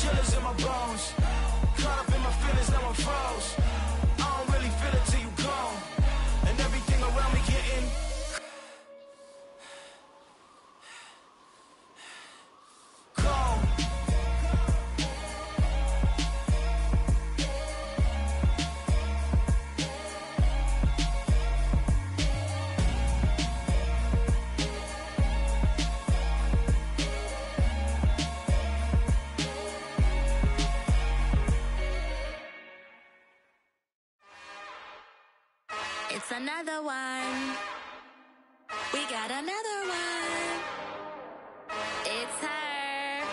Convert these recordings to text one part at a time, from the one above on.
chillers in my bones. Caught up in my feelings, now I'm froze. I don't really feel it till you gone. And everything around me getting cold. It's another one. We got another one. It's her.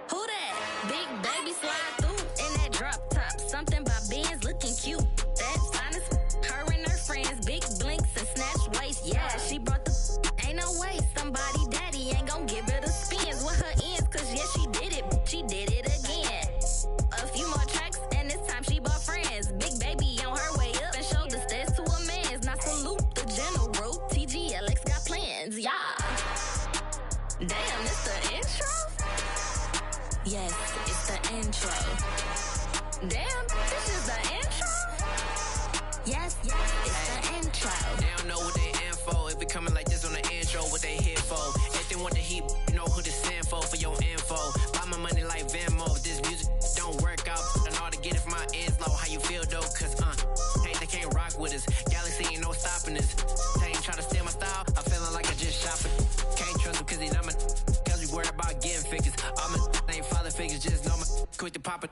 Who that? Big baby slide through in that drop top. Something about Benz looking cute. That's honest. Her and her friends, big blinks and snatch waist. Yeah, she brought the. Ain't no way somebody daddy ain't gon' give her the spins with her ends. Cause yeah, she did it. She did it again. A few more tracks and this time she bought friends. Big baby on her way up and showed the stairs to a man's. Now salute the general. TGLX got plans, yeah. Damn, it's the intro? Yes, it's the intro. Damn, this is the intro? Yes, it's the intro. They don't know what they in for. If we coming like this on the intro, what they here for? If they want the heat, you know who to send for your info. Buy my money like Venmo. If this music don't work out, I know how to get it from my ends low. How you feel though? Cause hey, they can't rock with us. Galaxy ain't no stopping us. They ain't try to steal my style. I'm feeling like I just shot for. Can't trust him cause he's not my. Cause we worried about getting figures. All my ain't father figures, just know my quick to pop it.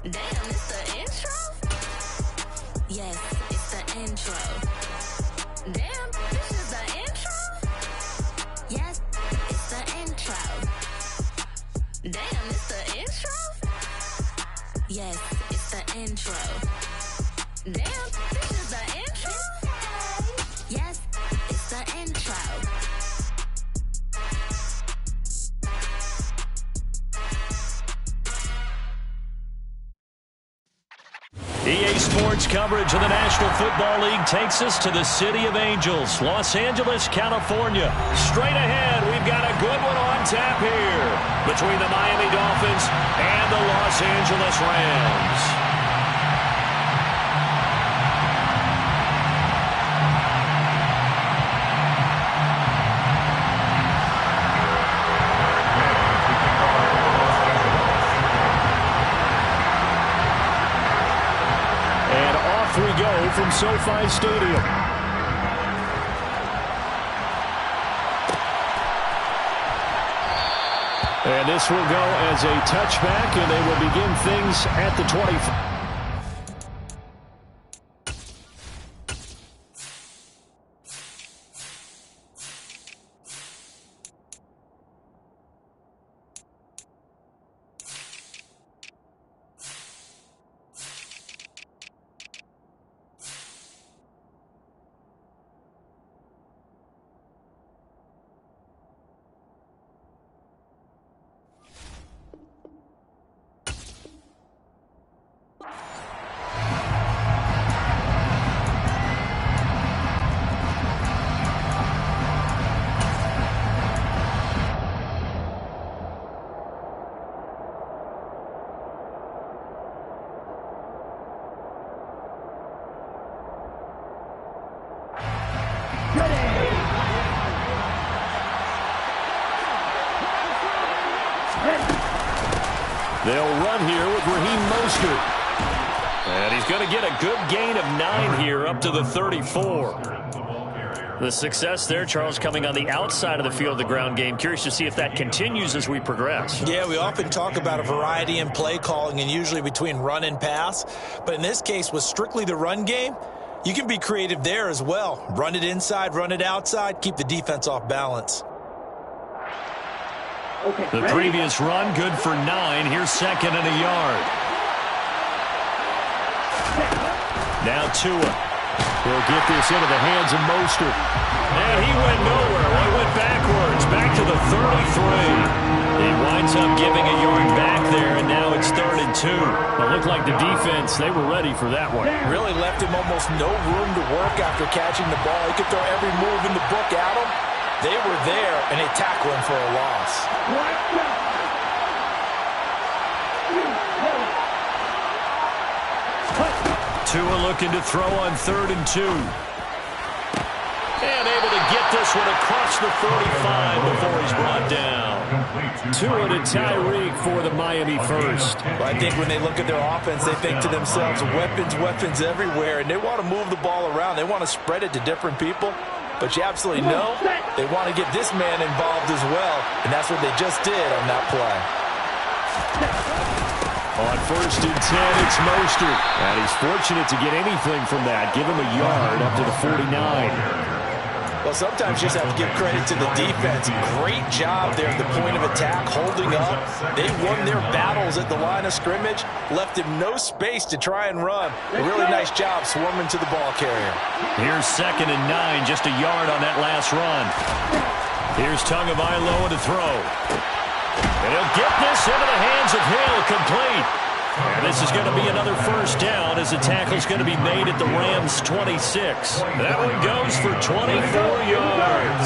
Damn, it's the intro? Yes, it's the intro. Damn, this is the intro? Yes, it's the intro. Damn, it's the intro? Yes, it's the intro. Damn, this is the intro? Yes, it's the intro. EA Sports coverage of the National Football League takes us to the City of Angels, Los Angeles, California. Straight ahead, we've got a good one on tap here between the Miami Dolphins and the Los Angeles Rams. We go from SoFi Stadium. And this will go as a touchback, and they will begin things at the 25. They'll run here with Raheem Mostert. And he's going to get a good gain of 9 here up to the 34. The success there, Charles, coming on the outside of the field, the ground game. Curious to see if that continues as we progress. Yeah, we often talk about a variety in play calling and usually between run and pass. But in this case, with strictly the run game, you can be creative there as well. Run it inside, run it outside, keep the defense off balance. The previous run, good for 9. Here's second and a yard. Now Tua. He'll get this into the hands of Mostert. And he went nowhere. Well, he went backwards, back to the 33. He winds up giving a yard back there, and now it's 3rd and 2. It looked like the defense, they were ready for that one. Really left him almost no room to work after catching the ball. He could throw every move in the book at him. They were there, and they tackle him for a loss. Tua looking to throw on 3rd and 2. And able to get this one across the 45 before he's brought down. Tua to Tyreek for the Miami first. Well, I think when they look at their offense, they think to themselves, weapons everywhere, and they want to move the ball around. They want to spread it to different people. But you absolutely know they want to get this man involved as well, and that's what they just did on that play. On 1st and 10, it's Mostert. And he's fortunate to get anything from that. Give him a yard up to the 49. Well, sometimes you just have to give credit to the defense. Great job there at the point of attack, holding up. They won their battles at the line of scrimmage, left him no space to try and run. A really nice job swarming to the ball carrier. Here's 2nd and 9, just a yard on that last run. Here's Tagovailoa to throw. And he'll get this into the hands of Hill, complete. And this is going to be another first down as the tackle's going to be made at the Rams' 26. That one goes for 24 yards.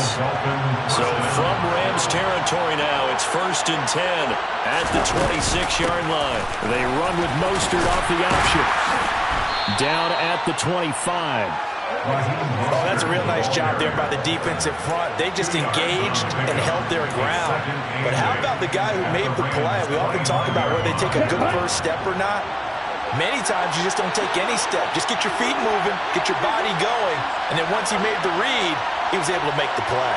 So from Rams territory now, it's 1st and 10 at the 26-yard line. They run with Mostert off the option. Down at the 25. Oh, that's a real nice job there by the defensive front. They just engaged and held their ground. But how about the guy who made the play? We often talk about whether they take a good first step or not. Many times you just don't take any step. Just get your feet moving, get your body going, and then once he made the read, he was able to make the play.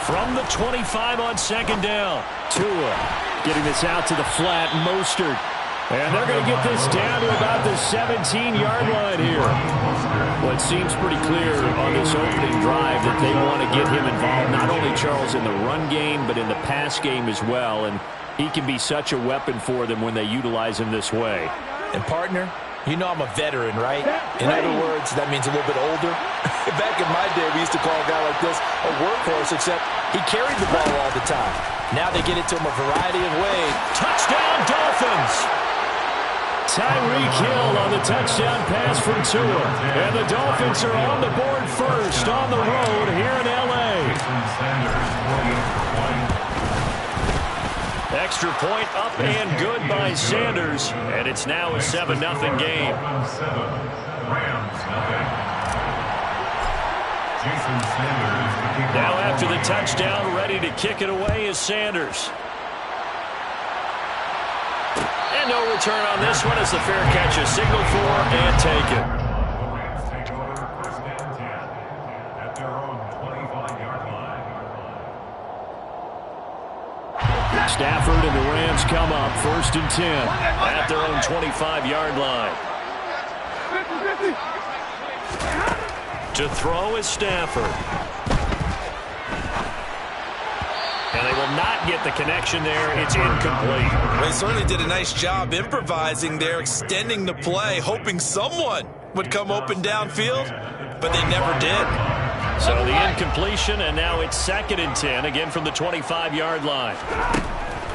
From the 25 on 2nd down, Tua getting this out to the flat, Mostert. And they're going to get this down to about the 17-yard line here. Well, it seems pretty clear on this opening drive that they want to get him involved, not only, Charles, in the run game, but in the pass game as well. And he can be such a weapon for them when they utilize him this way. And, partner, you know I'm a veteran, right? In other words, that means a little bit older. Back in my day, we used to call a guy like this a workhorse, except he carried the ball all the time. Now they get it to him a variety of ways. Touchdown, Dolphins! Tyreek Hill on the touchdown pass from Tua. And the Dolphins are on the board first on the road here in L.A. Extra point up and good by Sanders. And it's now a 7-0 game. Now after the touchdown, ready to kick it away is Sanders. And no return on this one as the fair catch is signaled for and taken. Stafford and the Rams come up 1st and 10 at their own 25-yard line. To throw is Stafford. And they will not get the connection there. It's incomplete. They certainly did a nice job improvising there, extending the play, hoping someone would come open downfield, but they never did. So the incompletion, and now it's 2nd and 10, again from the 25-yard line.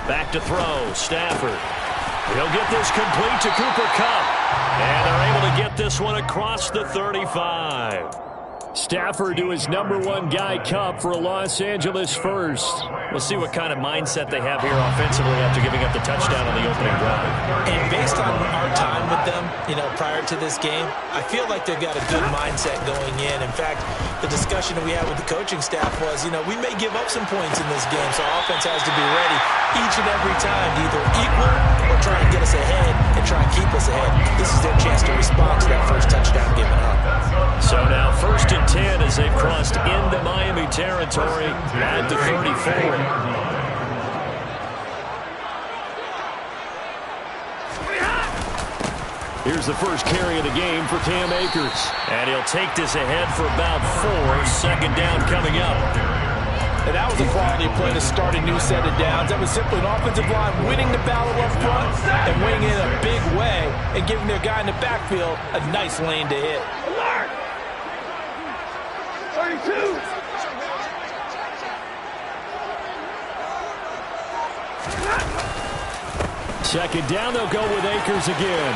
Back to throw, Stafford. He'll get this complete to Cooper Kupp. And they're able to get this one across the 35. Stafford to his #1 guy, Kupp, for a Los Angeles first. We'll see what kind of mindset they have here offensively after giving up the touchdown on the opening drive. And based on our time with them, prior to this game, I feel like they've got a good mindset going in. In fact, the discussion that we had with the coaching staff was, we may give up some points in this game, so our offense has to be ready each and every time to either equal or try and get us ahead and try and keep us ahead. This is their chance to respond to that first touchdown given up. So now 1st and 10 as they've crossed into Miami territory at the 34. Here's the first carry of the game for Cam Akers. And he'll take this ahead for about 4. 2nd down coming up. And that was a quality play to start a new set of downs. That was simply an offensive line winning the battle up front and winning it in a big way and giving their guy in the backfield a nice lane to hit. 32. Second down, they'll go with Akers again.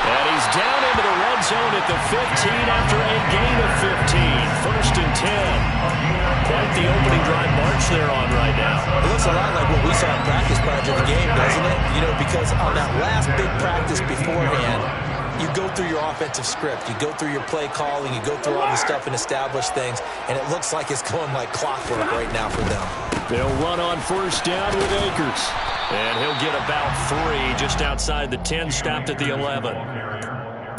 And he's down into the red zone at the 15 after a gain of 15. 1st and 10. Quite the opening drive march they're on right now. It looks a lot like what we saw in practice prior to the game, doesn't it? You know, because on that last big practice beforehand, you go through your offensive script. You go through your play calling. You go through all the stuff and establish things. And it looks like it's going like clockwork right now for them. They'll run on 1st down with Akers. And he'll get about 3 just outside the 10, stopped at the 11.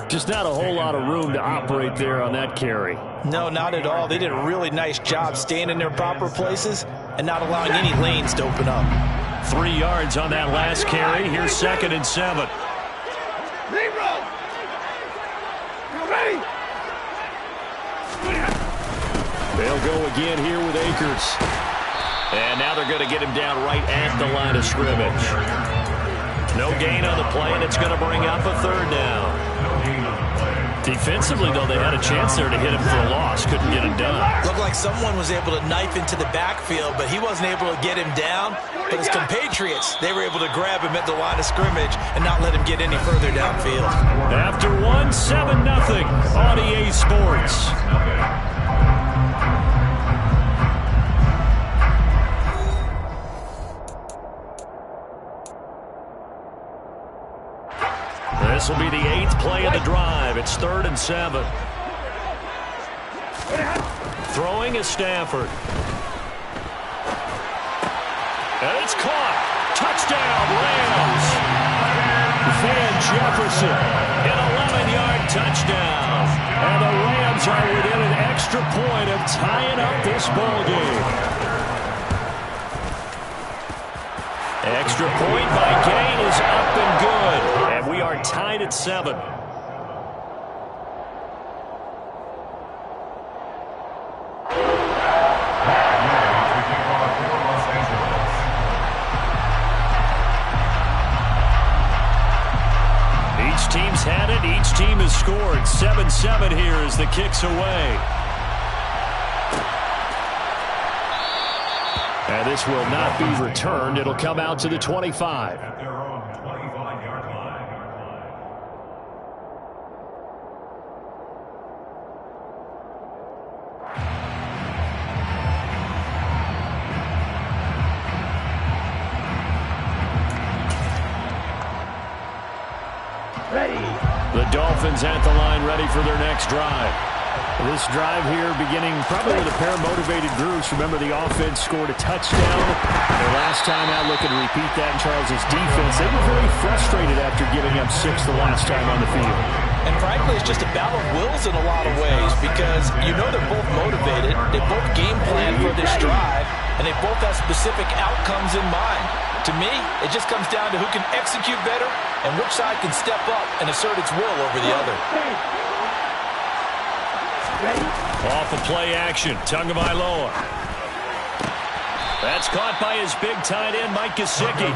Just not a whole lot of room to operate there on that carry. No, not at all. They did a really nice job staying in their proper places and not allowing any lanes to open up. 3 yards on that last carry. Here's 2nd and 7. They'll go again here with Akers. And now they're going to get him down right at the line of scrimmage. No gain on the play, and it's going to bring up a 3rd down. Defensively, though, they had a chance there to hit him for a loss. Couldn't get it done. Looked like someone was able to knife into the backfield, but he wasn't able to get him down. But his compatriots, they were able to grab him at the line of scrimmage and not let him get any further downfield. After 1, 7-0 on EA Sports. This will be the 8th play of the drive. It's 3rd and 7. Throwing is Stafford. And it's caught. Touchdown, Rams. Van Jefferson, an 11-yard touchdown. And the Rams are within an extra point of tying up this ball game. Extra point by Gain is up and good. And we are tied at 7. Each team's had it. Each team has scored. 7-7 here as the kick's away. And this will not be returned. It'll come out to the 25. The Dolphins at the line, ready for their next drive. This drive here beginning probably with a pair of motivated groups. Remember, the offense scored a touchdown. Their last time out, looking to repeat that in Charles' defense. They were very frustrated after giving up 6 the last time on the field. And frankly, it's just a battle of wills in a lot of ways because you know they're both motivated. They both game plan for this drive, and they both have specific outcomes in mind. To me, it just comes down to who can execute better and which side can step up and assert its will over the other. Off of play action, Tagovailoa. That's caught by his big tight end, Mike Gesicki.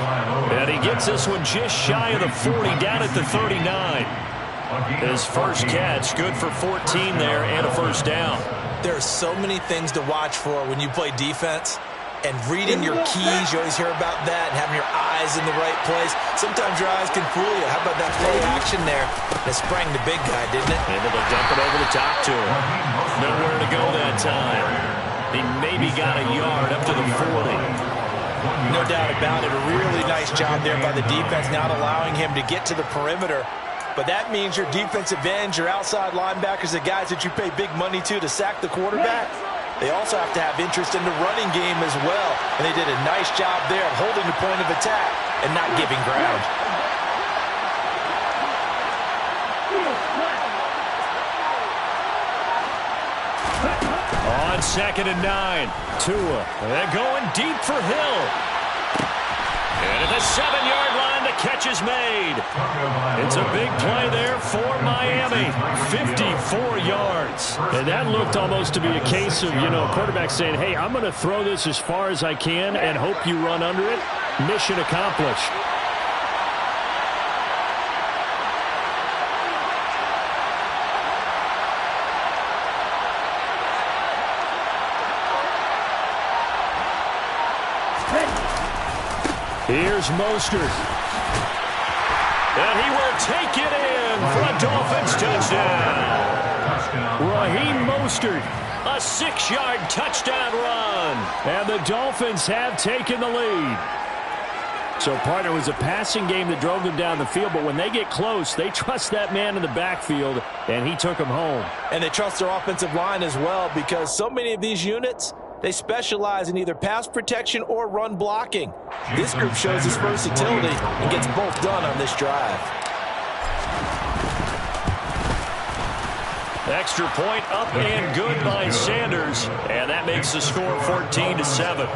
And he gets this one just shy of the 40, down at the 39. His first catch, good for 14 there and a 1st down. There are so many things to watch for when you play defense. And reading your keys, you always hear about that, and having your eyes in the right place. Sometimes your eyes can fool you. How about that play action there? That sprang the big guy, didn't it? Able to dump it over the top to him. Nowhere to go that time. He maybe got a yard up to the 40. No doubt about it. A really nice job there by the defense, not allowing him to get to the perimeter. But that means your defensive ends, your outside linebackers, the guys that you pay big money to sack the quarterback, they also have to have interest in the running game as well. And they did a nice job there of holding the point of attack and not giving ground. On 2nd and 9, Tua. They're going deep for Hill. And at the 7-yard line, the catch is made. It's a big play there for Miami. 54 yards. And that looked almost to be a case of, quarterback saying, hey, I'm going to throw this as far as I can and hope you run under it. Mission accomplished. Here's Mostert. And he will take it in for a Dolphins touchdown. Raheem Mostert, a 6-yard touchdown run. And the Dolphins have taken the lead. So, partner, it was a passing game that drove them down the field, but when they get close, they trust that man in the backfield, and he took them home. And they trust their offensive line as well, because so many of these units, they specialize in either pass protection or run blocking. This group shows its versatility and gets both done on this drive. Extra point up and good by Sanders, and that makes the score 14-7.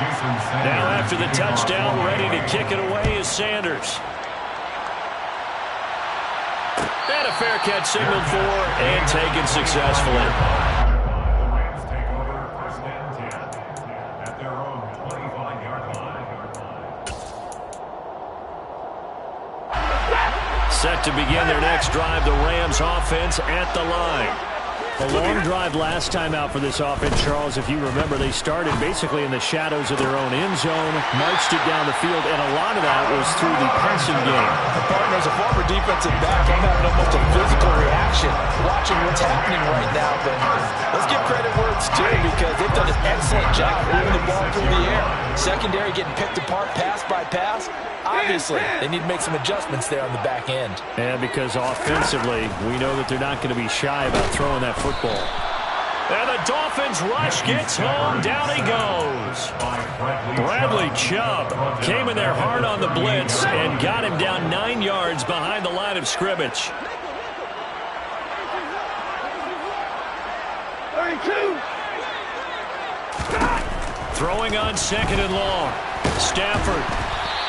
Now after the touchdown, ready to kick it away is Sanders. And a fair catch signaled for and taken successfully. The Rams take over first and 10 at their own 25-yard line. Set to begin their next drive, the Rams offense at the line. A long drive last time out for this offense, Charles. If you remember, they started basically in the shadows of their own end zone, marched it down the field, and a lot of that was through the passing game. The partner, as a former defensive back, I'm having almost a physical reaction watching what's happening right now. But let's give credit where it's due, because they've done an excellent job moving the ball through the air. Secondary getting picked apart pass by pass. Obviously, they need to make some adjustments there on the back end. And because offensively, we know that they're not going to be shy about throwing that football. And the Dolphins rush gets home. Down he goes. Bradley Chubb came in there hard on the blitz and got him down 9 yards behind the line of scrimmage. 32. Throwing on 2nd and long. Stafford.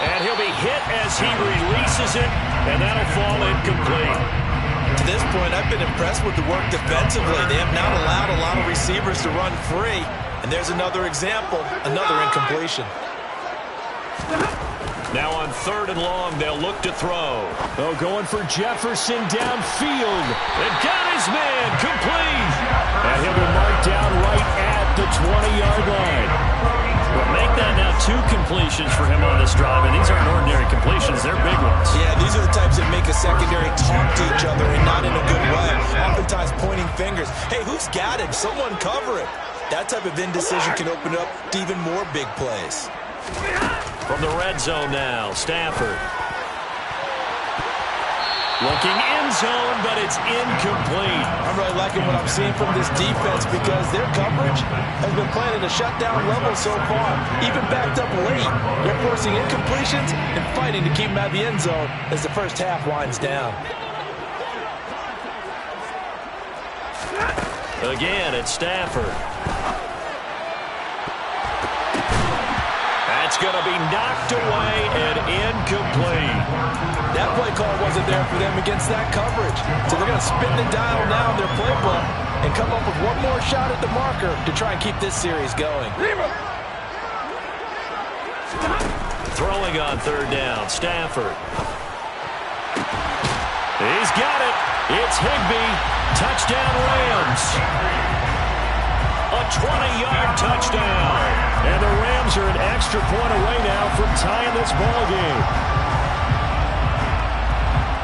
And he'll be hit as he releases it, and that'll fall incomplete. To this point, I've been impressed with the work defensively. They have not allowed a lot of receivers to run free. And there's another example, another incompletion. Now on 3rd and long, they'll look to throw. Oh, going for Jefferson downfield. And got his man complete. And he'll be marked down right at the 20-yard line. Well, make that now 2 completions for him on this drive, and these aren't ordinary completions. They're big ones. Yeah, these are the types that make a secondary talk to each other, and not in a good way. Oftentimes pointing fingers. Hey, who's got him? Someone cover him. That type of indecision can open up to even more big plays. From the red zone now, Stafford. Looking end zone, but it's incomplete. I'm really liking what I'm seeing from this defense, because their coverage has been playing at a shutdown level so far. Even backed up late, they're forcing incompletions and fighting to keep them out of the end zone as the first half winds down. Again, it's Stafford. That's going to be knocked away and incomplete. That play call wasn't there for them against that coverage. So they're going to spin the dial now in their playbook and come up with one more shot at the marker to try and keep this series going. Throwing on 3rd down, Stafford. He's got it. It's Higbee. Touchdown Rams. A 20-yard touchdown. And the Rams are an extra point away now from tying this ball game.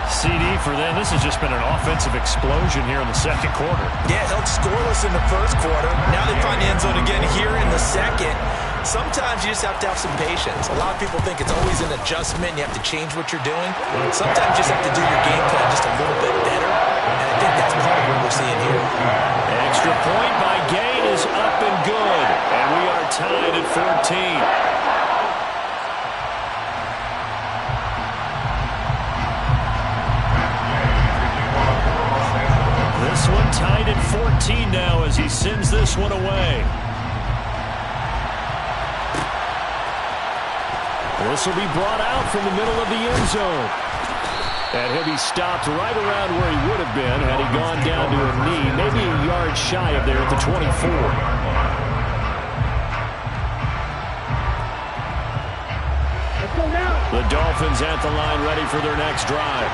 CD for them. This has just been an offensive explosion here in the 2nd quarter. Yeah, held scoreless in the 1st quarter. Now they find the end zone again here in the 2nd. Sometimes you just have to have some patience. A lot of people think it's always an adjustment. You have to change what you're doing. Sometimes you just have to do your game plan just a little bit better. And I think that's part of what we're seeing here. Extra point by Gay is up and good. And we are tied at 14. This one tied at 14 now as he sends this one away. This will be brought out from the middle of the end zone. And he'll be stopped right around where he would have been had he gone down to a knee, maybe a yard shy of there at the 24. The Dolphins at the line ready for their next drive.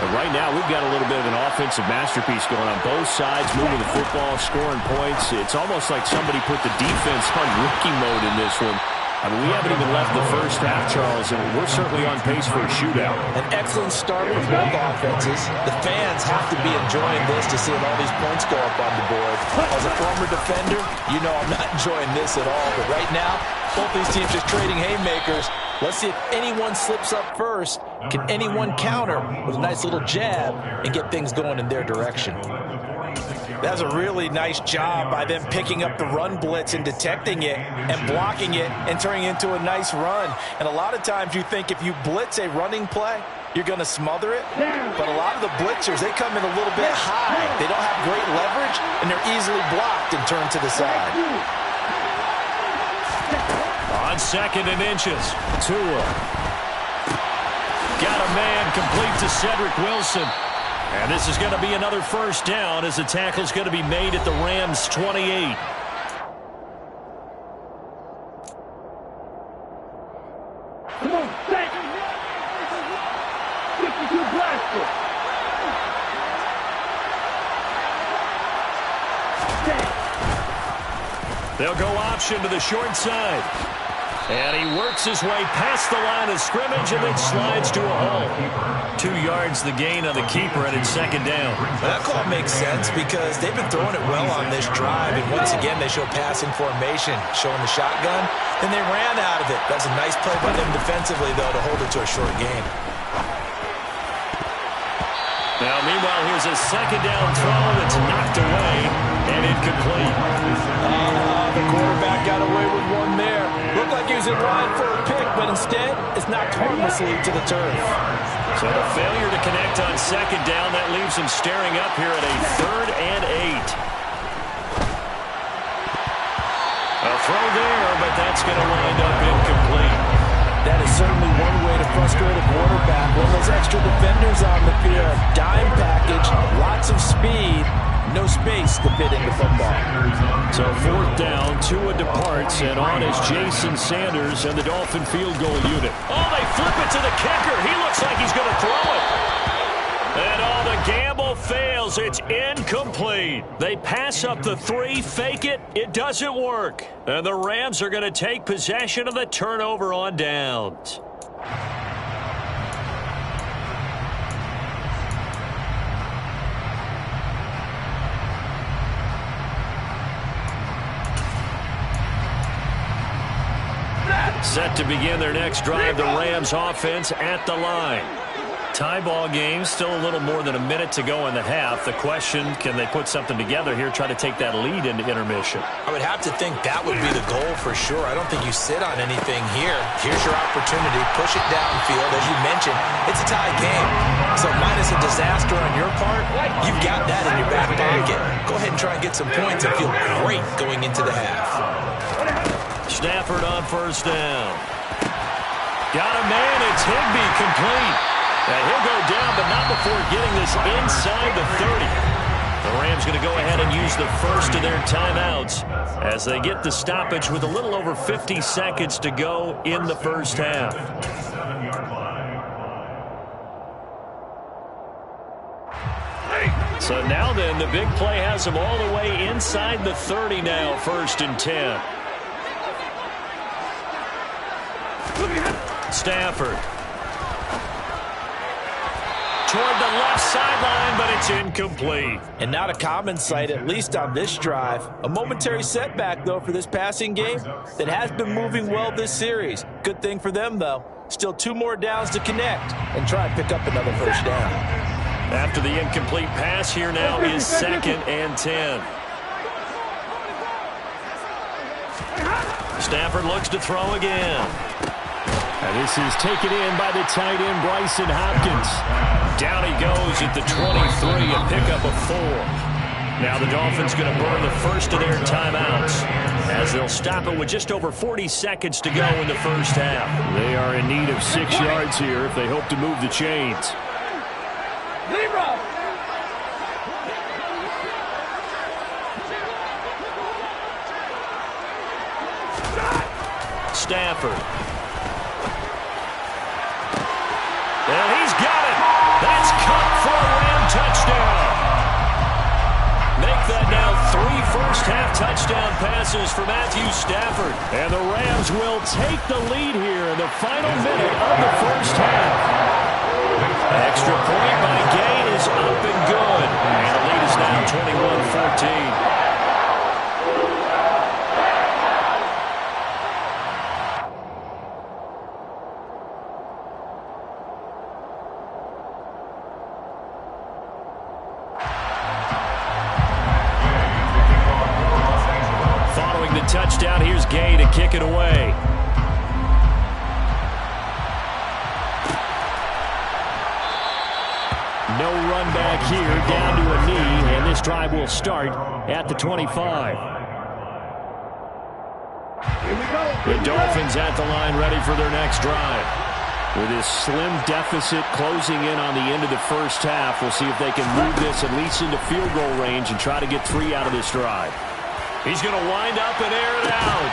And right now, we've got a little bit of an offensive masterpiece going on both sides, moving the football, scoring points. It's almost like somebody put the defense on rookie mode in this one. I mean, we haven't even left the first half, Charles, and we're certainly on pace for a shootout. An excellent start for both offenses. The fans have to be enjoying this to see all these points go up on the board. As a former defender, you know I'm not enjoying this at all. But right now, both these teams just trading haymakers. Let's see if anyone slips up first. Can anyone counter with a nice little jab and get things going in their direction? That's a really nice job by them picking up the run blitz and detecting it and blocking it and turning it into a nice run. And a lot of times you think if you blitz a running play, you're going to smother it. But a lot of the blitzers, they come in a little bit high. They don't have great leverage, and they're easily blocked and turned to the side. On 2nd and inches, Tua. Got a man complete to Cedric Wilson. And this is going to be another first down as the tackle's going to be made at the Rams' 28. Come on, stay. 52 blaster. They'll go option to the short side. And he works his way past the line of scrimmage and then slides to a hole. 2 yards the gain on the keeper, and it's 2nd down. Well, that call makes sense because they've been throwing it well on this drive, and once again they show passing formation, showing the shotgun, and they ran out of it. That's a nice play by them defensively, though, to hold it to a short gain. Now, meanwhile, here's a 2nd down throw that's knocked away and incomplete. The quarterback got away with one there. Looked like he was in line for a pick, but instead it's knocked harmlessly to the turf. So the failure to connect on 2nd down, that leaves him staring up here at a 3rd and 8. A throw there, but that's going to wind up incomplete. That is certainly one way to frustrate a quarterback. When those extra defenders on the field, dime package, lots of speed, no space to fit in the football. So 4th down, Tua departs, and on is Jason Sanders and the Dolphin field goal unit. Oh, they flip it to the kicker. He looks like he's going to throw it. And the gamble fails. It's incomplete. They pass up the 3, fake it. It doesn't work. And the Rams are going to take possession of the turnover on downs. Set to begin their next drive, the Rams offense at the line. Tie ball game, still a little more than a minute to go in the half. The question, can they put something together here, try to take that lead into intermission? I would have to think that would be the goal for sure. I don't think you sit on anything here. Here's your opportunity. Push it downfield. As you mentioned, it's a tie game. So minus a disaster on your part, you've got that in your back pocket. Go ahead and try and get some points and feel great going into the half. Stafford on 1st down. Got a man. It's Higbee complete. And he'll go down, but not before getting this inside the 30. The Rams going to go ahead and use the first of their timeouts as they get the stoppage with a little over 50 seconds to go in the first half. So now then, the big play has them all the way inside the 30 now, 1st and 10. Stafford. Toward the left sideline, but it's incomplete. And not a common sight, at least on this drive. A momentary setback, though, for this passing game that has been moving well this series. Good thing for them, though. Still 2 more downs to connect and try and pick up another first down. After the incomplete pass, here now is 2nd and 10. Stafford looks to throw again. And this is taken in by the tight end, Bryson Hopkins. Down he goes at the 23, a pickup of 4. Now the Dolphins going to burn the first of their timeouts as they'll stop it with just over 40 seconds to go in the first half. They are in need of 6 yards here if they hope to move the chains. Stafford. And he's got it. That's caught for a Ram touchdown. Make that now 3 first half touchdown passes for Matthew Stafford. And the Rams will take the lead here in the final minute of the first half. Extra point by Gay is up and good. And the lead is now 21-14. Touchdown. Here's Gay to kick it away. No run back here, down to a knee, and this drive will start at the 25. The Dolphins at the line, ready for their next drive. With this slim deficit closing in on the end of the first half, we'll see if they can move this at least into field goal range and try to get 3 out of this drive. He's going to wind up and air it out.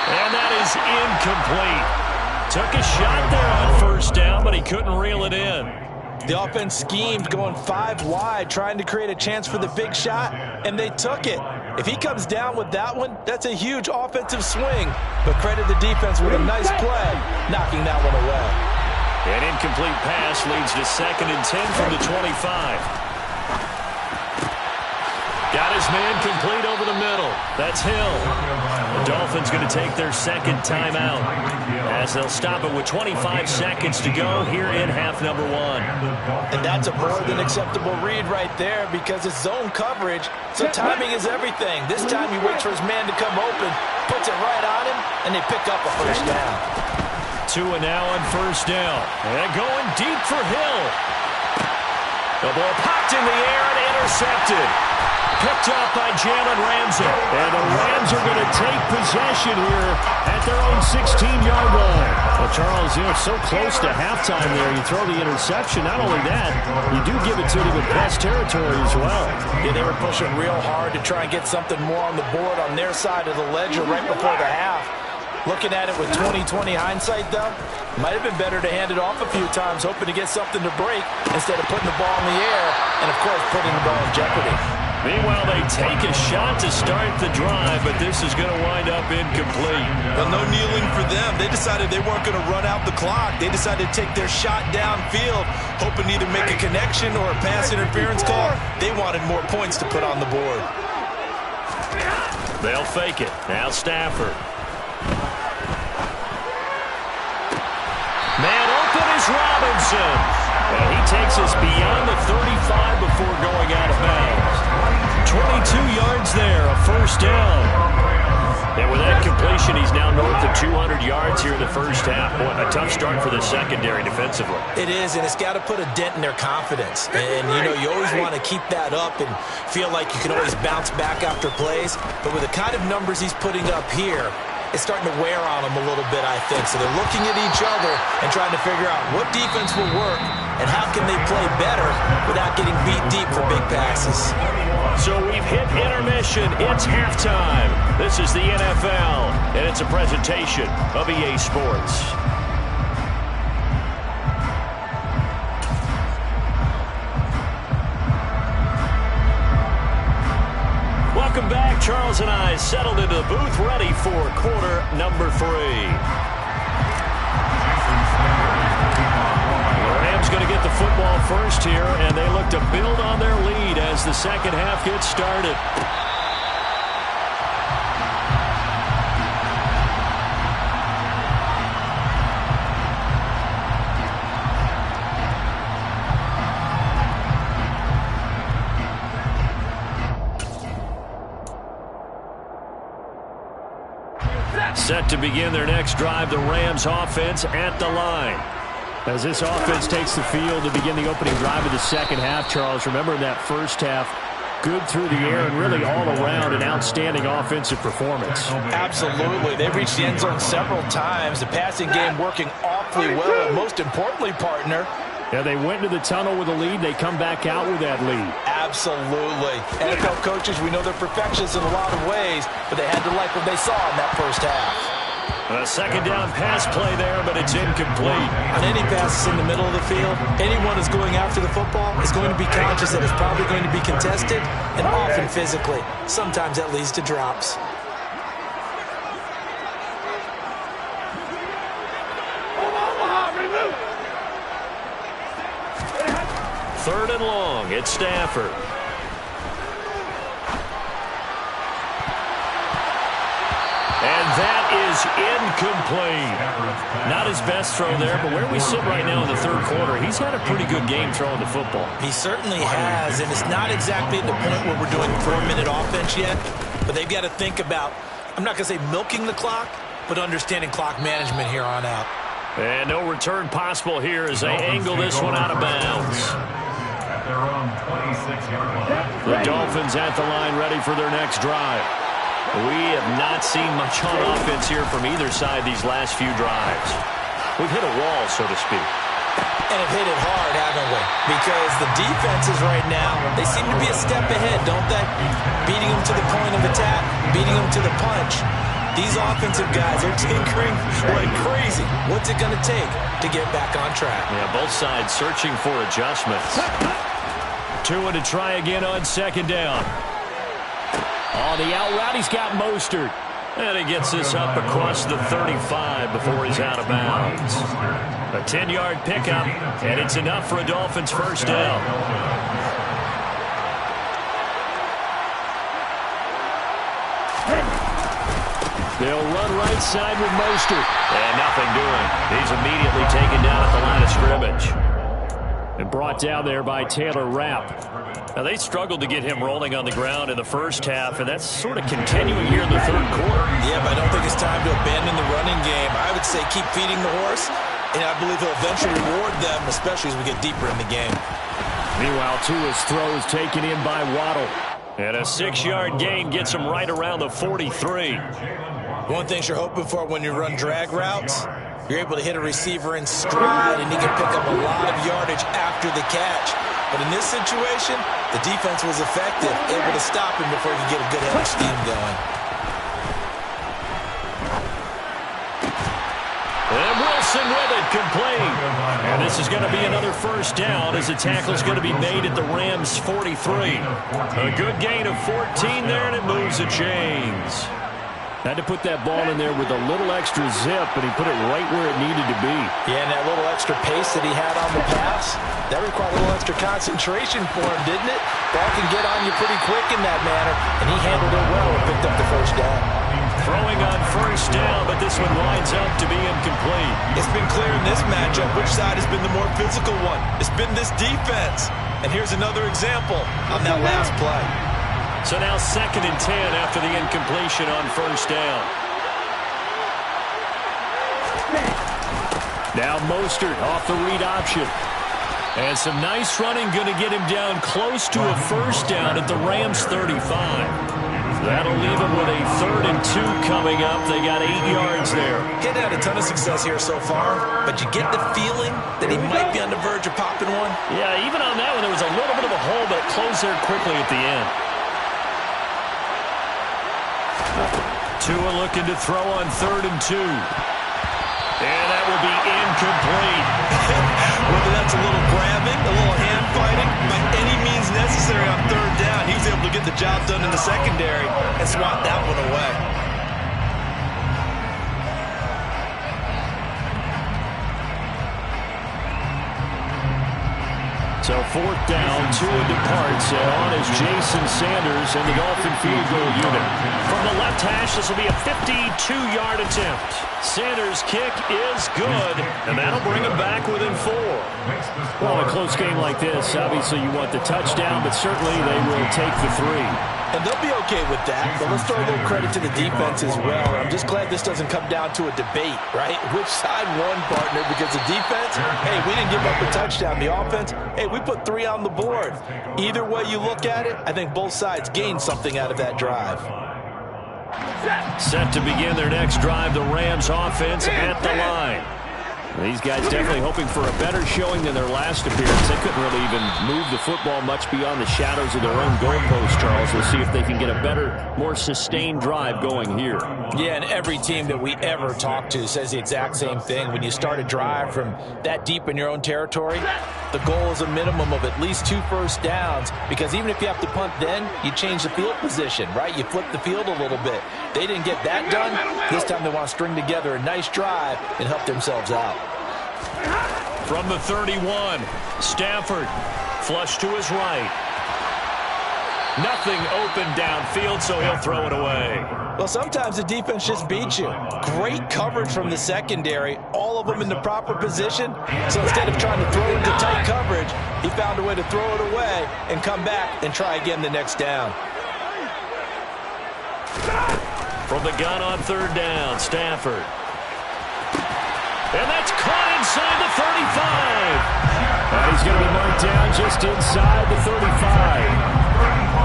And that is incomplete. Took a shot there on first down, but he couldn't reel it in. The offense schemed going 5 wide, trying to create a chance for the big shot, and they took it. If he comes down with that one, that's a huge offensive swing. But credit the defense with a nice play, knocking that one away. An incomplete pass leads to 2nd and 10 from the 25. Got his man complete over the middle. That's Hill. The Dolphins going to take their second timeout as they'll stop it with 25 seconds to go here in half number 1. And that's a more than acceptable read right there because it's zone coverage, so timing is everything. This time he waits for his man to come open, puts it right on him, and they pick up a first down. Tua now on first down. And going deep for Hill. The ball popped in the air and intercepted. Picked up by Jalen Ramsey. And the Rams are going to take possession here at their own 16-yard line. Well, Charles, so close to halftime there. You throw the interception. Not only that, you do give it to them in press territory as well. Yeah, they were pushing real hard to try and get something more on the board on their side of the ledger right before the half. Looking at it with 20/20 hindsight, though, might have been better to hand it off a few times, hoping to get something to break instead of putting the ball in the air and, of course, putting the ball in jeopardy. Meanwhile, they take a shot to start the drive, but this is going to wind up incomplete. But no kneeling for them. They decided they weren't going to run out the clock. They decided to take their shot downfield, hoping to either make a connection or a pass interference call. They wanted more points to put on the board. They'll fake it. Now Stafford. Man open is Robinson. And he takes us beyond the 35 before going out of bounds. 22 yards there, a first down. And with that completion, he's now north of 200 yards here in the first half. Boy, a tough start for the secondary defensively. It is, and it's got to put a dent in their confidence. And, you always want to keep that up and feel like you can always bounce back after plays. But with the kind of numbers he's putting up here, it's starting to wear on them a little bit, I think. So they're looking at each other and trying to figure out what defense will work and how can they play better without getting beat deep for big passes. So we've hit intermission. It's halftime. This is the NFL, and it's a presentation of EA Sports. Welcome back. Charles and I settled into the booth, ready for quarter number 3. The Rams going to get the football first here, and they look to build on their lead as the second half gets started. Set to begin their next drive, the Rams offense at the line. As this offense takes the field to begin the opening drive of the second half, Charles, remember in that first half, good through the air and really all around an outstanding offensive performance. Absolutely. They reached the end zone several times. The passing game working awfully well. And most importantly, partner, yeah, they went into the tunnel with a lead. They come back out with that lead. Absolutely. NFL coaches, we know they're perfectionists in a lot of ways, but they had to like what they saw in that first half. A second down pass play there, but it's incomplete. On any passes in the middle of the field, anyone who's going after the football is going to be conscious that it's probably going to be contested, and often physically. Sometimes that leads to drops. Third and long, it's Stafford. And that is incomplete. Not his best throw there, but where we sit right now in the third quarter, he's had a pretty good game throwing the football. He certainly has, and it's not exactly at the point where we're doing 4-minute offense yet, but they've got to think about, I'm not going to say milking the clock, but understanding clock management here on out. And no return possible here as they angle this one out of bounds. At their own 26-yard line. The Dolphins at the line ready for their next drive. We have not seen much on offense here from either side these last few drives. We've hit a wall, so to speak. And have hit it hard, haven't we? Because the defenses right now, they seem to be a step ahead, don't they? Beating them to the point of attack, beating them to the punch. These offensive guys are tinkering like crazy. What's it going to take to get back on track? Yeah, both sides searching for adjustments. Tua to try again on second down. On the out route, he's got Mostert. And he gets this up across the 35 before he's out of bounds. A 10-yard pickup, and it's enough for a Dolphins first down. They'll run right side with Mostert. And nothing doing. He's immediately taken down at the line of scrimmage. And brought down there by Taylor Rapp. Now, they struggled to get him rolling on the ground in the first half, and that's sort of continuing here in the third quarter. Yeah, but I don't think it's time to abandon the running game. I would say keep feeding the horse, and I believe he'll eventually reward them, especially as we get deeper in the game. Meanwhile, Tua's throw is taken in by Waddle. And a 6-yard gain gets him right around the 43. One thing you're hoping for when you run drag routes, you're able to hit a receiver in stride, and he can pick up a lot of yardage after the catch. But in this situation, the defense was effective, able to stop him before he could get a good head of steam going. And Wilson with it, complete. And this is going to be another first down as the tackle's going to be made at the Rams' 43. A good gain of 14 there, and it moves the chains. Had to put that ball in there with a little extra zip, and he put it right where it needed to be. Yeah, and that little extra pace that he had on the pass, that required a little extra concentration for him, didn't it? Ball can get on you pretty quick in that manner, and he handled it well and picked up the first down. Throwing on first down, but this one lines up to be incomplete. It's been clear in this matchup which side has been the more physical one. It's been this defense. And here's another example on that last play. So now 2nd and 10 after the incompletion on first down. Now Mostert off the read option. And some nice running going to get him down close to a first down at the Rams' 35. That'll leave him with a 3rd and 2 coming up. They got 8 yards there. Getting had a ton of success here so far, but you get the feeling that he might be on the verge of popping one. Yeah, even on that one, there was a little bit of a hole, but it closed there quickly at the end. Tua looking to throw on 3rd and 2. And that will be incomplete. Whether that's a little grabbing, a little hand fighting, by any means necessary on 3rd down, he was able to get the job done in the secondary and swat that one away. So 4th down, Tua departs, and on is Jason Sanders and the Dolphin field goal unit. From the left hash, this will be a 52-yard attempt. Sanders' kick is good, and that'll bring him back within 4. Well, in a close game like this, obviously you want the touchdown, but certainly they will take the 3. And they'll be okay with that, but let's throw a little credit to the defense as well. I'm just glad this doesn't come down to a debate, right? Which side won, partner? Because the defense, hey, we didn't give up a touchdown. The offense, hey, we put 3 on the board. Either way you look at it, I think both sides gained something out of that drive. Set to begin their next drive, the Rams offense at the line. These guys definitely hoping for a better showing than their last appearance. They couldn't really even move the football much beyond the shadows of their own goalpost, Charles. We'll see if they can get a better, more sustained drive going here. Yeah, and every team that we ever talk to says the exact same thing. When you start a drive from that deep in your own territory, the goal is a minimum of at least 2 first downs, because even if you have to punt then, you change the field position, right? You flip the field a little bit. They didn't get that done. This time they want to string together a nice drive and help themselves out. From the 31, Stafford, flush to his right. Nothing open downfield, so he'll throw it away. Well, sometimes the defense just beats you. Great coverage from the secondary, all of them in the proper position. So instead of trying to throw into tight coverage, he found a way to throw it away and come back and try again the next down. From the gun on 3rd down, Stafford. And that's caught inside the 35. And he's going to be marked down just inside the 35.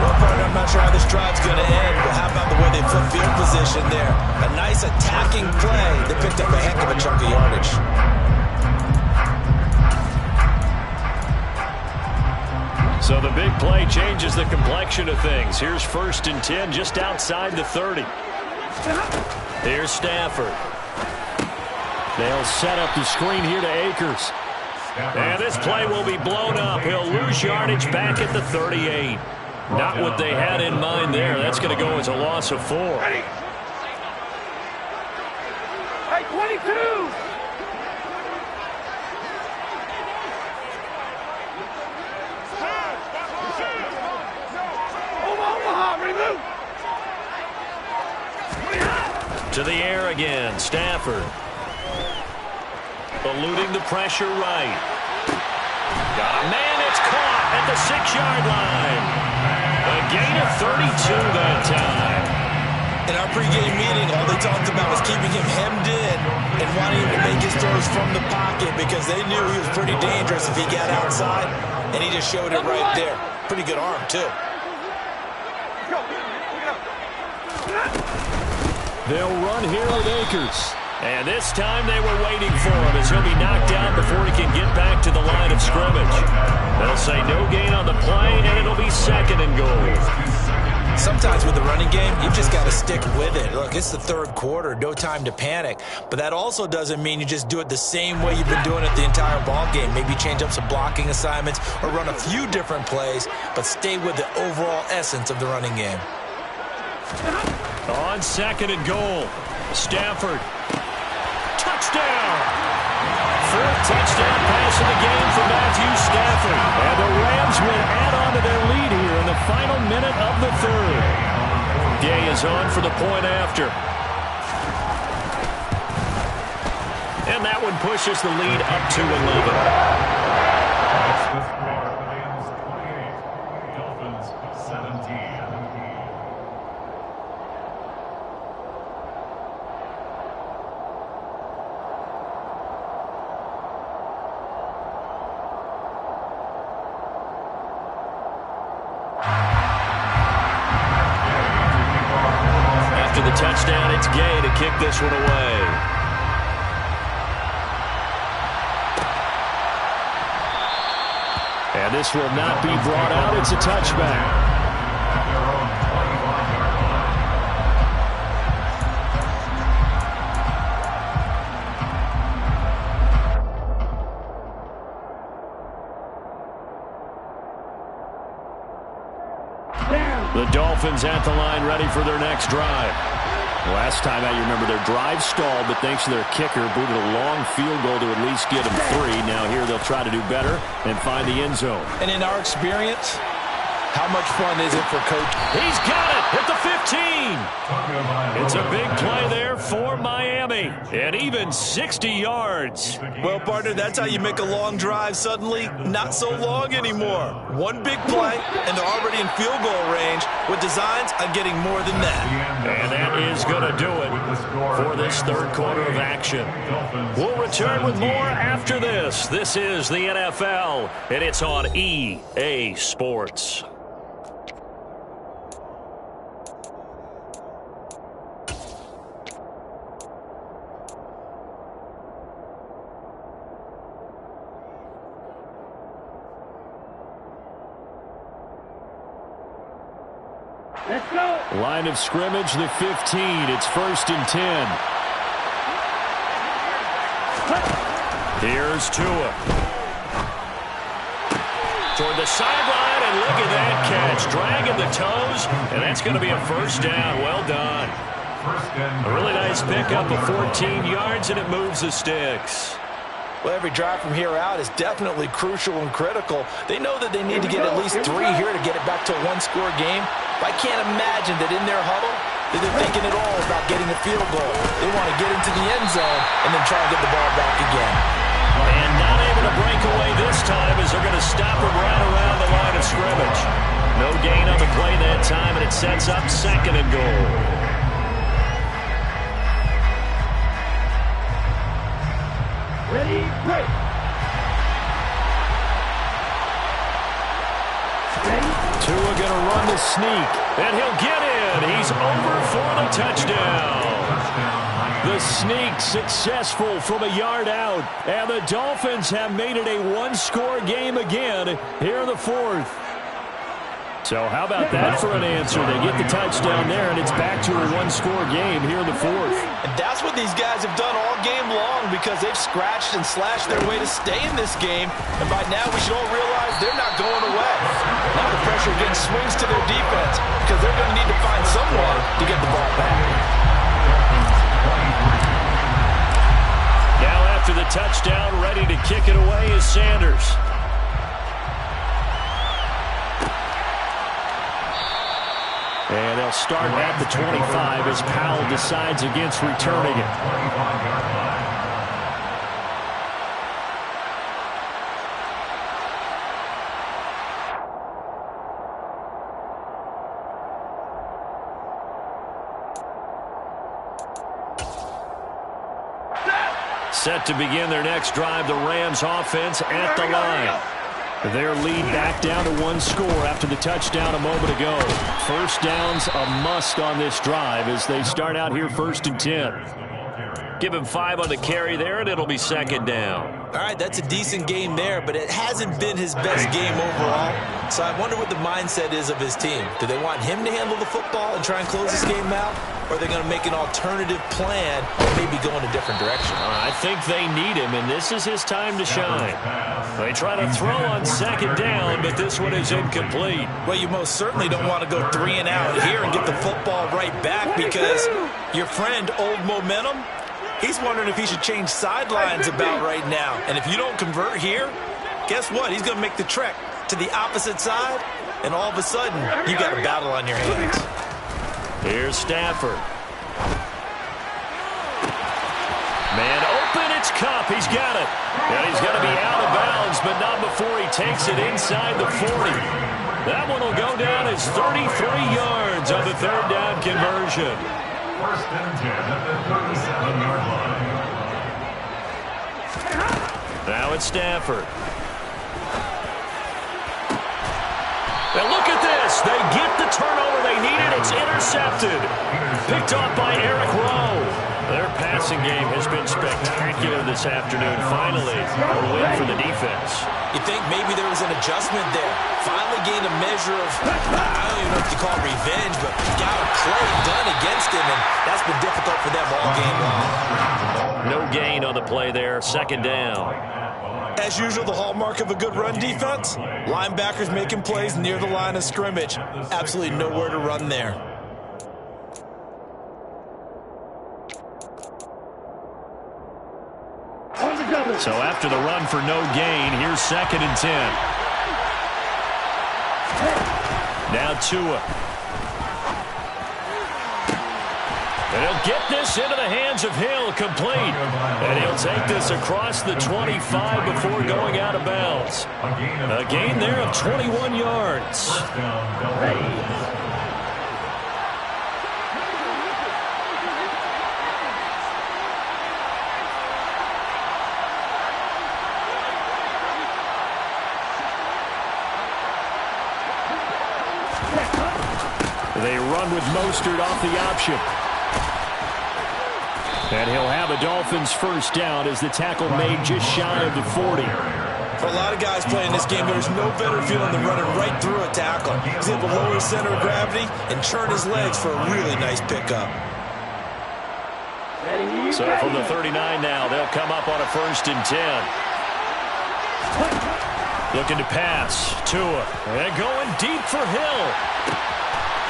Well, partner, I'm not sure how this drive's going to end, but how about the way they flip field position there? A nice attacking play that picked up a heck of a chunk of yardage. So the big play changes the complexion of things. Here's 1st and 10 just outside the 30. Here's Stafford. They'll set up the screen here to Akers. And this play will be blown up. He'll lose yardage back at the 38. Not what they had in mind there. That's going to go as a loss of 4. Hey, 22! To the air again, Stafford. Eluding the pressure right. Got a man, it's caught at the 6-yard line. A gain of 32 that time. In our pregame meeting, all they talked about was keeping him hemmed in and wanting him to make his throws from the pocket, because they knew he was pretty dangerous if he got outside, and he just showed it right there. Pretty good arm, too. They'll run here with Akers. And this time they were waiting for him, as he'll be knocked down before he can get back to the line of scrimmage. They'll say no gain on the play, and it'll be 2nd and goal. Sometimes with the running game, you've just got to stick with it. Look, it's the 3rd quarter, no time to panic. But that also doesn't mean you just do it the same way you've been doing it the entire ball game. Maybe change up some blocking assignments or run a few different plays, but stay with the overall essence of the running game. On 2nd and goal, Stafford. Touchdown! 4th touchdown pass of the game for Matthew Stafford. And the Rams will add on to their lead here in the final minute of the 3rd. Gay is on for the point after. And that one pushes the lead up to 11. Dolphins 17. After the touchdown, it's Gay to kick this one away. And this will not be brought out. It's a touchback. The Dolphins at the line ready for their next drive. Last time out, you remember their drive stalled, but thanks to their kicker, booted a long field goal to at least get them 3. Now here they'll try to do better and find the end zone. And in our experience, how much fun is it for Coach? He's got it at the 15. It's a big play there for Miami. And even 60 yards. Well, partner, that's how you make a long drive suddenly not so long anymore. One big play, and they're already in field goal range with designs on getting more than that. And that is going to do it for this 3rd quarter of action. We'll return with more after this. This is the NFL, and it's on EA Sports. line of scrimmage, the 15. It's 1st and 10. Here's Tua. Toward the sideline, and look at that catch. Dragging the toes, and that's going to be a 1st down. Well done. A really nice pickup of 14 yards, and it moves the sticks. Well, every drive from here out is definitely crucial and critical. They know that they need to get at least 3 here to get it back to a one-score game. But I can't imagine that in their huddle that they're thinking at all about getting a field goal. They want to get into the end zone and then try and get the ball back again. And not able to break away this time as they're going to stop him right around the line of scrimmage. No gain on the play that time, and it sets up 2nd and goal. Ready, break. Tua going to run the sneak, and he'll get in. He's over for the touchdown. The sneak successful from a yard out, and the Dolphins have made it a one-score game again here in the 4th. So how about that for an answer? They get the touchdown there, and it's back to a one-score game here in the 4th. And that's what these guys have done all game long because they've scratched and slashed their way to stay in this game. And by now we should all realize they're not going away. Now the pressure again swings to their defense because they're going to need to find someone to get the ball back. Now after the touchdown, ready to kick it away is Sanders. And they'll start at the 25 as Powell decides against returning it. Set to begin their next drive, the Rams offense at the line. Their lead back down to 1 score after the touchdown a moment ago. 1st down's a must on this drive as they start out here 1st and 10. Give him 5 on the carry there, and it'll be 2nd down. All right, that's a decent game there, but it hasn't been his best game overall. So I wonder what the mindset is of his team. Do they want him to handle the football and try and close this game out? Or are they going to make an alternative plan and maybe go in a different direction? I think they need him, and this is his time to shine. They try to throw on 2nd down, but this one is incomplete. Well, you most certainly don't want to go 3 and out here and get the football right back because your friend, Old Momentum, he's wondering if he should change sidelines about right now. And if you don't convert here, guess what? He's going to make the trek to the opposite side, and all of a sudden, you got a battle on your hands. Here's Stafford. Man open, it's Kupp. He's got it. And he's going to be out of bounds, but not before he takes it inside the 40. That one will go down as 33 yards on the 3rd down conversion. 1st and 10 at the 37-yard line. Now it's Stafford. Now look at this. They get the turnover they needed. It's intercepted. Picked off by Eric Rowe. Their passing game has been spectacular this afternoon. Finally, a win for the defense. You think maybe there was an adjustment there. Finally gained a measure of, I don't even know if you call it revenge, but got a play done against him, and that's been difficult for them all game long. No gain on the play there. 2nd down. As usual, the hallmark of a good run defense, linebackers making plays near the line of scrimmage. Absolutely nowhere to run there. So after the run for no gain, here's 2nd and 10. Now Tua. And he'll get this into the hands of Hill, complete. And he'll take this across the 25 before going out of bounds. A gain there of 21 yards. They run with Mostert off the option. And he'll have a Dolphins 1st down as the tackle made just shy of the 40. For a lot of guys playing this game, there's no better feeling than running right through a tackle. He's able to lower his center of gravity and churn his legs for a really nice pickup. So from the 39 now, they'll come up on a 1st and 10. Looking to pass. Tua. And going deep for Hill.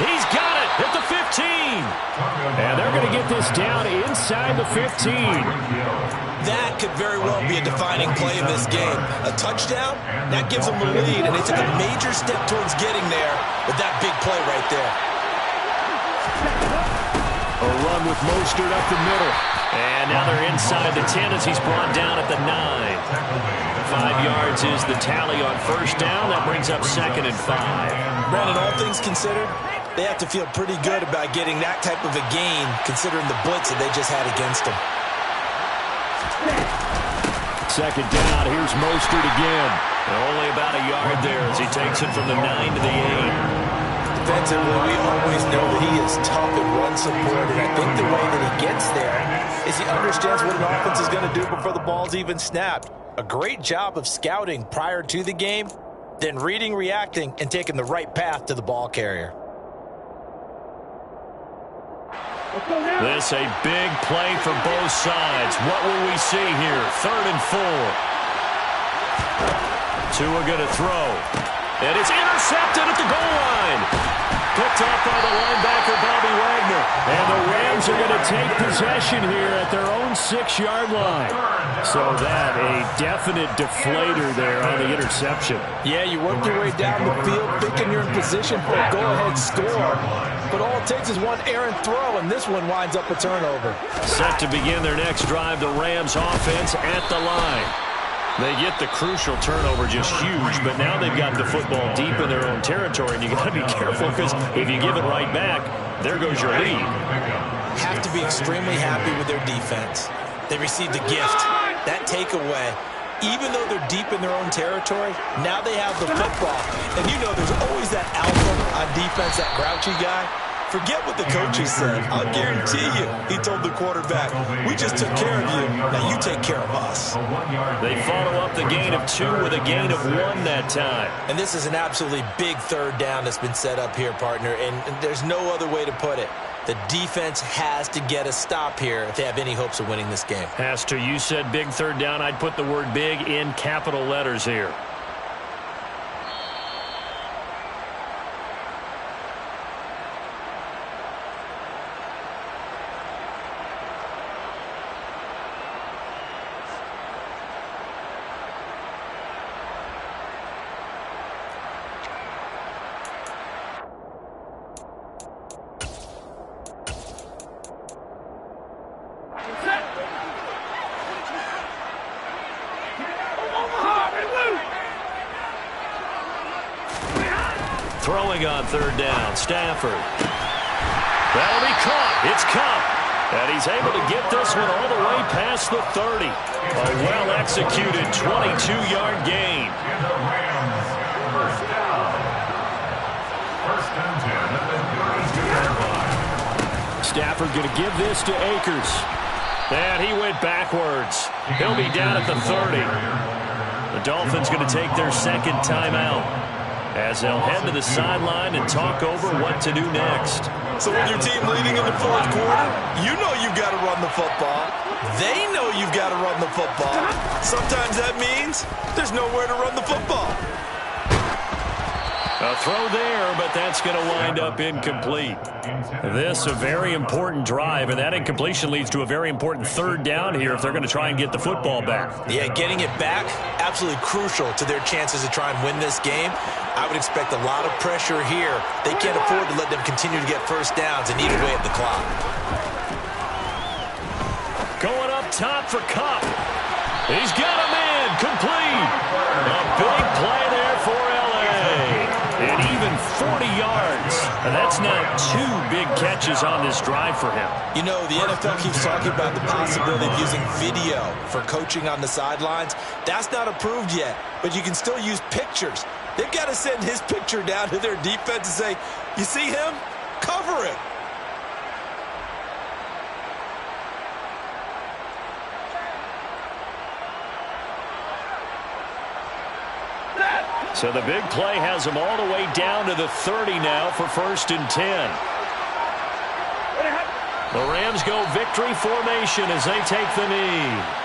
He's got it at the 15. And they're going to get this down inside the 15. That could very well be a defining play in this game. A touchdown, that gives them the lead, and they took a major step towards getting there with that big play right there. A run with Mostert up the middle. And now they're inside the 10 as he's brought down at the 9. 5 yards is the tally on 1st down. That brings up 2nd and 5. Brandon, all things considered, they have to feel pretty good about getting that type of a gain considering the blitz that they just had against them. 2nd down. Here's Mostert again. And only about a yard there as he takes it from the 9 to the 8. Defensively, we always know that he is tough and run support, and I think the way that he gets there is he understands what an offense is going to do before the ball's even snapped. A great job of scouting prior to the game, then reading, reacting, and taking the right path to the ball carrier. This a big play for both sides. What will we see here? 3rd and 4. Tua going to throw. And it's intercepted at the goal line. Picked off by the linebacker, Bobby Wagner. And the Rams are going to take possession here at their own 6-yard line. So that a definite deflator there on the interception. Yeah, you work your way down the field thinking you're in position for a go-ahead score. But all it takes is one errant throw, and this one winds up a turnover. Set to begin their next drive, the Rams offense at the line. They get the crucial turnover, just huge, but now they've got the football deep in their own territory, and you got to be careful because if you give it right back, there goes your lead. Have to be extremely happy with their defense. They received a gift. That takeaway, even though they're deep in their own territory, now they have the football. And you know there's always that alpha on defense, that grouchy guy. Forget what the coaches said. I'll guarantee you, he told the quarterback, we just took care of you, now you take care of us. They follow up the gain of 2 with a gain of 1 that time. And this is an absolutely big 3rd down that's been set up here, partner, and there's no other way to put it. The defense has to get a stop here if they have any hopes of winning this game. Has to. You said big 3rd down. I'd put the word big in capital letters here. Throwing on 3rd down, Stafford. That'll be caught. It's Kupp. And he's able to get this one all the way past the 30. A well-executed 22-yard gain. Stafford going to give this to Akers. And he went backwards. He'll be down at the 30. The Dolphins going to take their 2nd timeout as they'll head to the sideline and talk over what to do next. So with your team leading in the 4th quarter, you know you've got to run the football. They know you've got to run the football. Sometimes that means there's nowhere to run the football. A throw there, but that's going to wind up incomplete. This a very important drive, and that incompletion leads to a very important 3rd down here if they're going to try and get the football back. Yeah, getting it back, absolutely crucial to their chances to try and win this game. I would expect a lot of pressure here. They can't afford to let them continue to get 1st downs and eat away at the clock. Going up top for Kupp. He's got a man complete. A big play there for L.A. And even 40 yards. And that's now 2 big catches on this drive for him. You know, the NFL keeps talking about the possibility of using video for coaching on the sidelines. That's not approved yet, but you can still use pictures. They've got to send his picture down to their defense and say, you see him? Cover it. So the big play has them all the way down to the 30 now for 1st and 10. The Rams go victory formation as they take the knee.